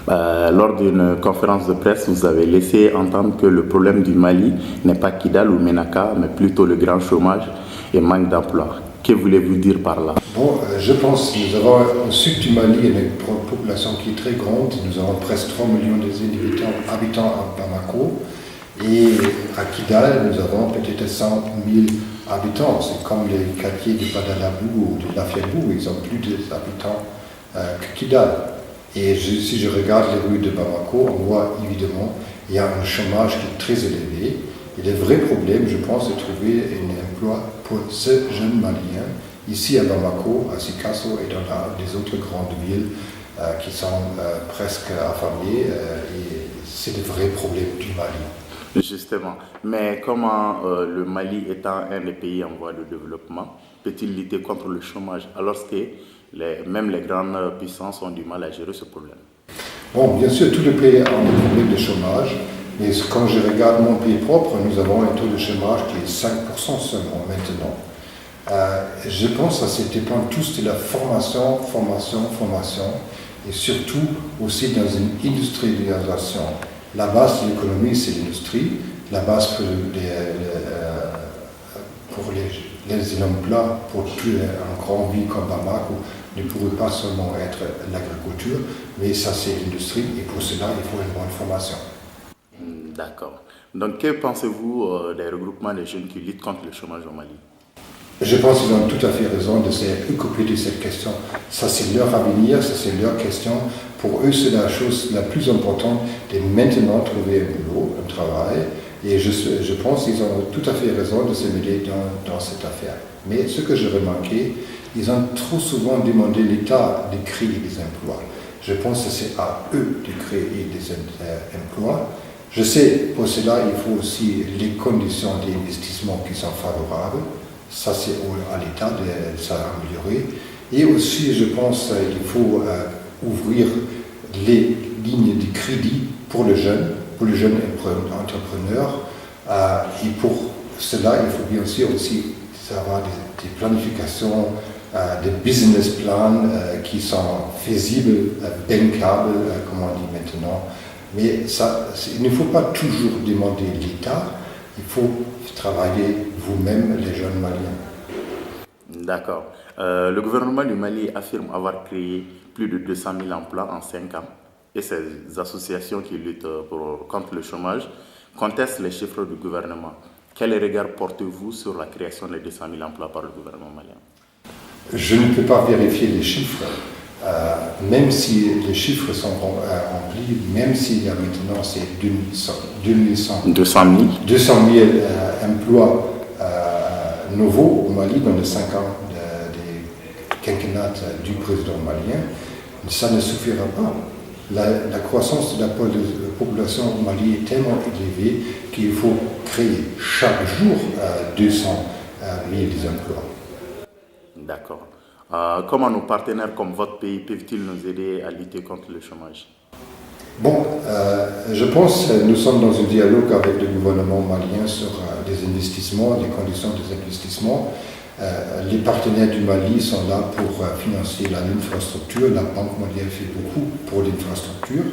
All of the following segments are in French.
Lors d'une conférence de presse, vous avez laissé entendre que le problème du Mali n'est pas Kidal ou Ménaka, mais plutôt le grand chômage et manque d'emploi. Que voulez-vous dire par là? Bon, je pense que nous avons au sud du Mali une population qui est très grande. Nous avons presque 3 millions d'habitants à Bamako. Et à Kidal, nous avons peut-être 100 000 habitants. C'est comme les quartiers de Badalabou ou de Lafiabou, ils ont plus d'habitants que Kidal. Et si je regarde les rues de Bamako, on voit évidemment qu'il y a un chômage qui est très élevé. Et le vrai problème, je pense, est de trouver un emploi pour ces jeunes Maliens, ici à Bamako, à Sikasso et dans les autres grandes villes qui sont presque affamées. Et c'est le vrai problème du Mali. Justement. Mais comment le Mali étant un des pays en voie de développement peut-il lutter contre le chômage alors que même les grandes puissances ont du mal à gérer ce problème? Bon, bien sûr, tous les pays ont des problèmes de chômage, mais quand je regarde mon pays propre, nous avons un taux de chômage qui est 5% seulement maintenant. Je pense que ça dépend tous de la formation, et surtout aussi dans une industrialisation. La base de l'économie, c'est l'industrie. La base pour les emplois, pour un grand ville comme Bamako, ne pourrait pas seulement être l'agriculture, mais ça c'est l'industrie, et pour cela, il faut une bonne formation. D'accord. Donc, que pensez-vous des regroupements des jeunes qui luttent contre le chômage au Mali? Je pense qu'ils ont tout à fait raison de s'occuper de cette question. Ça, c'est leur avenir, ça, c'est leur question. Pour eux, c'est la chose la plus importante de maintenant trouver un boulot, un travail. Et je pense qu'ils ont tout à fait raison de se mêler dans cette affaire. Mais ce que j'ai remarqué, ils ont trop souvent demandé l'État de créer des emplois. Je pense que c'est à eux de créer des emplois. Je sais, pour cela, il faut aussi les conditions d'investissement qui sont favorables. Ça, c'est à l'État de s'améliorer. Et aussi, je pense qu'il faut ouvrir les lignes de crédit pour les jeunes entrepreneurs. Et pour cela, il faut bien sûr aussi avoir des planifications, des business plans qui sont faisibles, bancables, comme on dit maintenant. Mais ça, il ne faut pas toujours demander l'État, il faut travailler vous-même, les jeunes Maliens. D'accord. Le gouvernement du Mali affirme avoir créé plus de 200 000 emplois en 5 ans et ces associations qui luttent contre le chômage contestent les chiffres du gouvernement. Quel regard portez-vous sur la création de 200 000 emplois par le gouvernement malien? Je ne peux pas vérifier les chiffres, même si les chiffres sont remplis, même s'il y a maintenant ces 200 000 emplois nouveaux au Mali dans les 5 ans des quinquennat du président malien, ça ne suffira pas. La croissance de la population au Mali est tellement élevée qu'il faut créer chaque jour 200 000 emplois. D'accord. Comment nos partenaires comme votre pays peuvent-ils nous aider à lutter contre le chômage? Bon, je pense que nous sommes dans un dialogue avec le gouvernement malien sur les investissements, les conditions des investissements. Les partenaires du Mali sont là pour financer l'infrastructure. La Banque mondiale fait beaucoup pour l'infrastructure.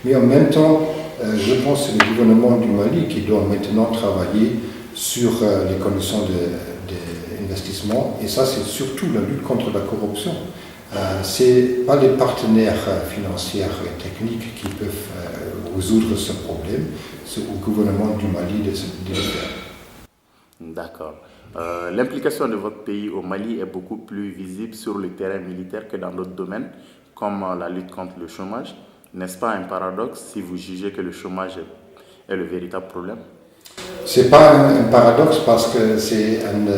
Mais en même temps, je pense que c'est le gouvernement du Mali qui doit maintenant travailler sur les conditions d'investissement. Et ça, c'est surtout la lutte contre la corruption. Ce n'est pas les partenaires financiers et techniques qui peuvent résoudre ce problème. C'est au gouvernement du Mali de le faire. D'accord. L'implication de votre pays au Mali est beaucoup plus visible sur le terrain militaire que dans d'autres domaines, comme la lutte contre le chômage. N'est-ce pas un paradoxe si vous jugez que le chômage est le véritable problème? Ce n'est pas un paradoxe parce que c'est une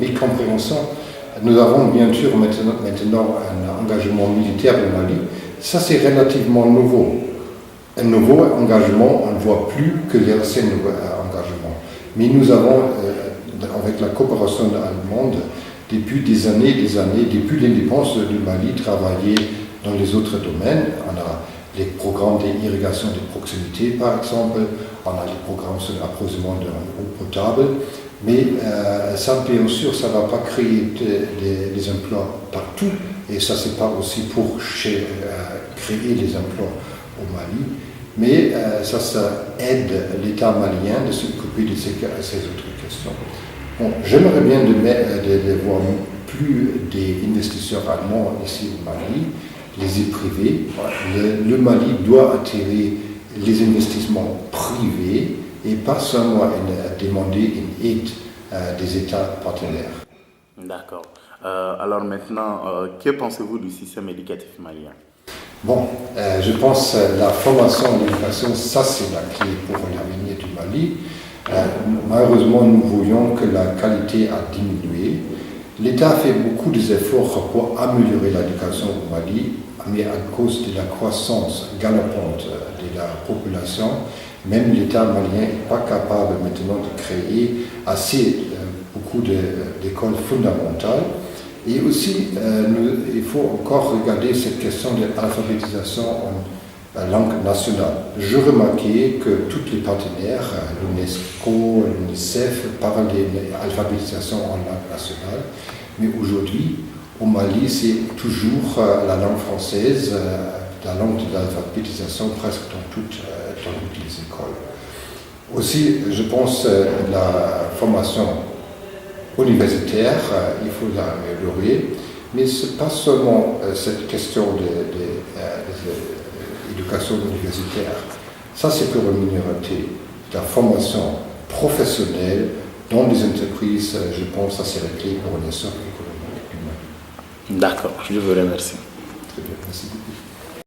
mécompréhension. Nous avons bien sûr maintenant un engagement militaire au Mali. Ça, c'est relativement nouveau. Un nouveau engagement, on ne voit plus que les anciens engagements. Mais nous avons, avec la coopération allemande, depuis des années, depuis l'indépendance du Mali, travaillé dans les autres domaines. On a les programmes d'irrigation de proximité, par exemple. On a les programmes sur l'approvisionnement de l'eau potable. Mais ça, bien sûr, ça ne va pas créer des emplois partout. Et ça, c'est pas aussi pour créer des emplois au Mali, mais ça aide l'État malien de s'occuper de ces autres questions. Bon, j'aimerais bien de voir plus des investisseurs allemands ici au Mali, les privés. Le Mali doit attirer les investissements privés et pas seulement demander une aide des États partenaires. D'accord. Alors maintenant, que pensez-vous du système éducatif malien? Bon, je pense que la formation et l'éducation, ça c'est la clé pour l'avenir du Mali. Malheureusement, nous voyons que la qualité a diminué. L'État fait beaucoup d'efforts pour améliorer l'éducation au Mali, mais à cause de la croissance galopante de la population, même l'État malien n'est pas capable maintenant de créer beaucoup d'écoles fondamentales. Et aussi, il faut encore regarder cette question de l'alphabétisation en langue nationale. Je remarquais que tous les partenaires, l'UNESCO, l'UNICEF, parlent de l'alphabétisation en langue nationale. Mais aujourd'hui, au Mali, c'est toujours la langue française, la langue de l'alphabétisation presque dans toutes les écoles. Aussi, je pense la formation universitaire, il faut l'améliorer, mais ce n'est pas seulement cette question d'éducation universitaire. Ça, c'est pour une minorité. La formation professionnelle dans les entreprises, je pense que ça c'est la clé pour l'essor économique du Mali. D'accord, je vous remercie. Très bien, merci beaucoup.